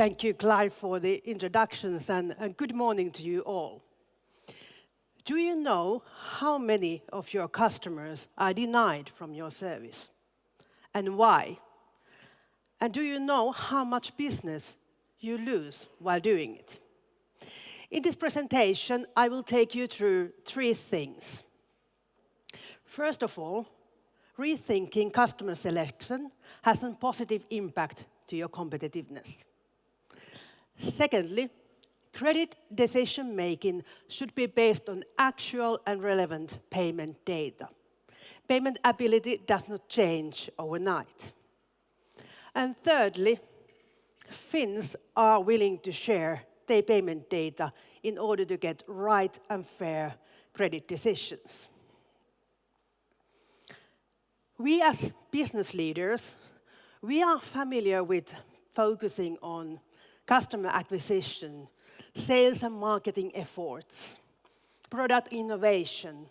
Thank you, Clive, for the introductions, and good morning to you all. Do you know how many of your customers are denied from your service? And why? And do you know how much business you lose while doing it? In this presentation, I will take you through three things. First of all, rethinking customer selection has a positive impact to your competitiveness. Secondly, credit decision-making should be based on actual and relevant payment data. Payment ability does not change overnight. And thirdly, Finns are willing to share their payment data in order to get right and fair credit decisions. We as business leaders, we are familiar with focusing on customer acquisition, sales and marketing efforts, product innovation,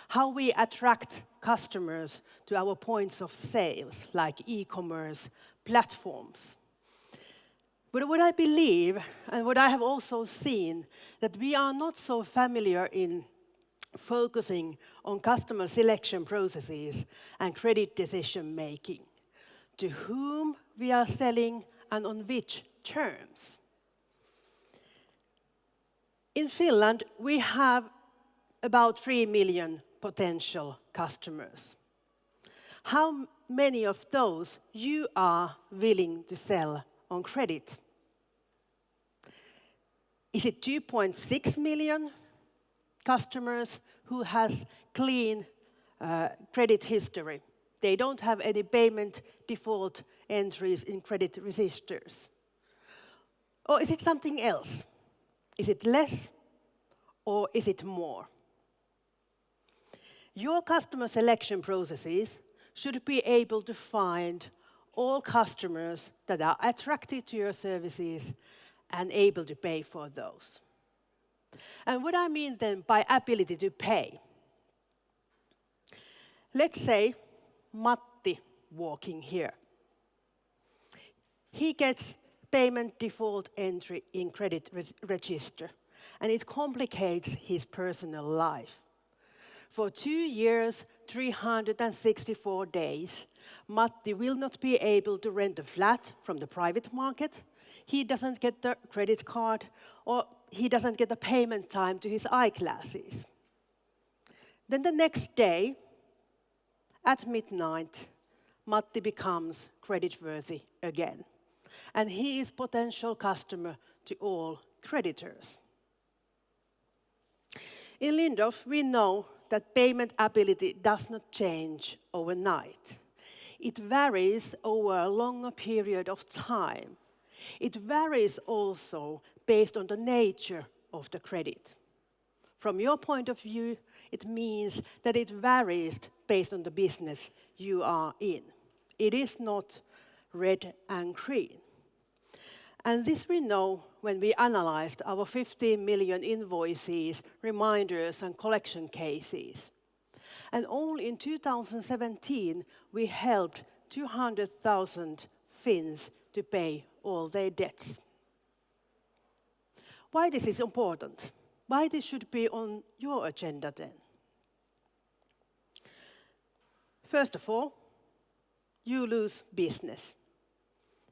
how we attract customers to our points of sales, like e-commerce platforms. But what I believe, and what I have also seen, that we are not so familiar in focusing on customer selection processes and credit decision making, to whom we are selling and on which terms. In Finland, we have about 3 million potential customers. How many of those you are willing to sell on credit? Is it 2.6 million customers who has clean credit history? They don't have any payment default entries in credit registers. Or is it something else? Is it less or is it more? Your customer selection processes should be able to find all customers that are attracted to your services and able to pay for those. And what I mean then by ability to pay. Let's say Matti walking here. He gets payment default entry in credit register, and it complicates his personal life. For 2 years, 364 days, Matti will not be able to rent a flat from the private market. He doesn't get the credit card, or he doesn't get the payment time to his eyeglasses. Then the next day, at midnight, Matti becomes creditworthy again. And he is potential customer to all creditors. In Lindorff, we know that payment ability does not change overnight. It varies over a longer period of time. It varies also based on the nature of the credit. From your point of view, it means that it varies based on the business you are in. It is not red and green. And this we know when we analyzed our 15 million invoices, reminders, and collection cases. And only in 2017, we helped 200,000 Finns to pay all their debts. Why this is important? Why this should be on your agenda then? First of all, you lose business.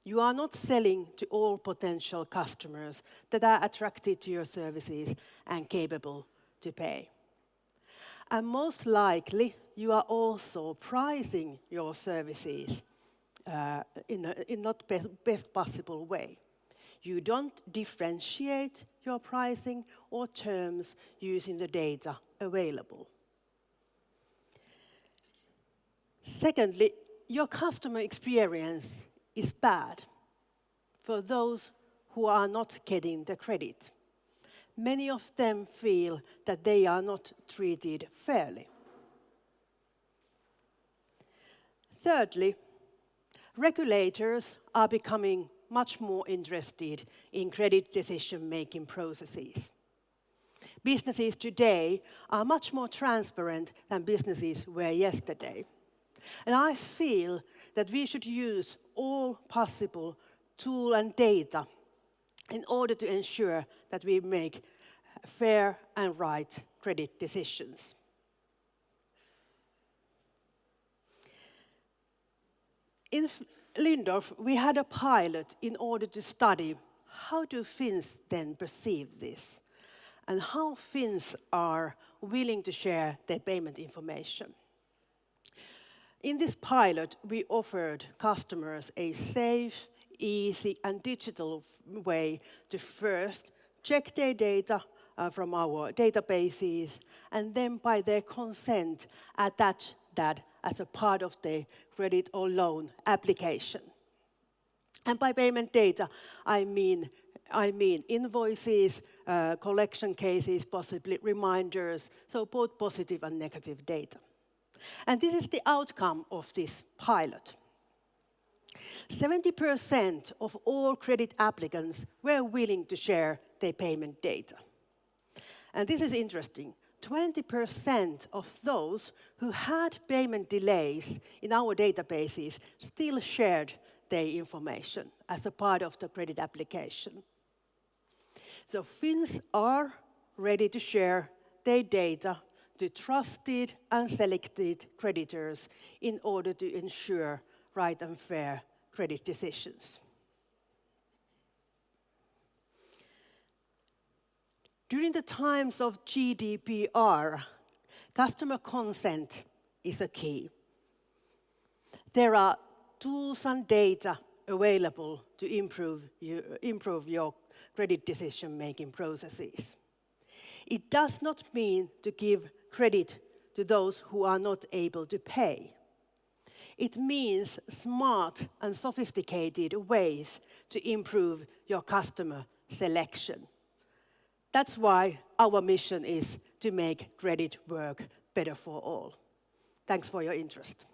You are not selling to all potential customers that are attracted to your services and capable to pay. And most likely, you are also pricing your services in not best possible way. You don't differentiate your pricing or terms using the data available. Secondly, your customer experience is bad for those who are not getting the credit. Many of them feel that they are not treated fairly. Thirdly, regulators are becoming much more interested in credit decision-making processes. Businesses today are much more transparent than businesses were yesterday. And I feel that we should use all possible tool and data in order to ensure that we make fair and right credit decisions. In Lindorff, we had a pilot in order to study how do Finns then perceive this and how Finns are willing to share their payment information. In this pilot, we offered customers a safe, easy and digital way to first check their data from our databases and then by their consent attach that as a part of their credit or loan application. And by payment data, I mean invoices, collection cases, possibly reminders, so both positive and negative data. And this is the outcome of this pilot. 70% of all credit applicants were willing to share their payment data. And this is interesting. 20% of those who had payment delays in our databases still shared their information as a part of the credit application. So Finns are ready to share their data to trusted and selected creditors in order to ensure right and fair credit decisions. During the times of GDPR, customer consent is a key. There are tools and data available to improve your credit decision-making processes. It does not mean to give credit to those who are not able to pay. It means smart and sophisticated ways to improve your customer selection. That's why our mission is to make credit work better for all. Thanks for your interest.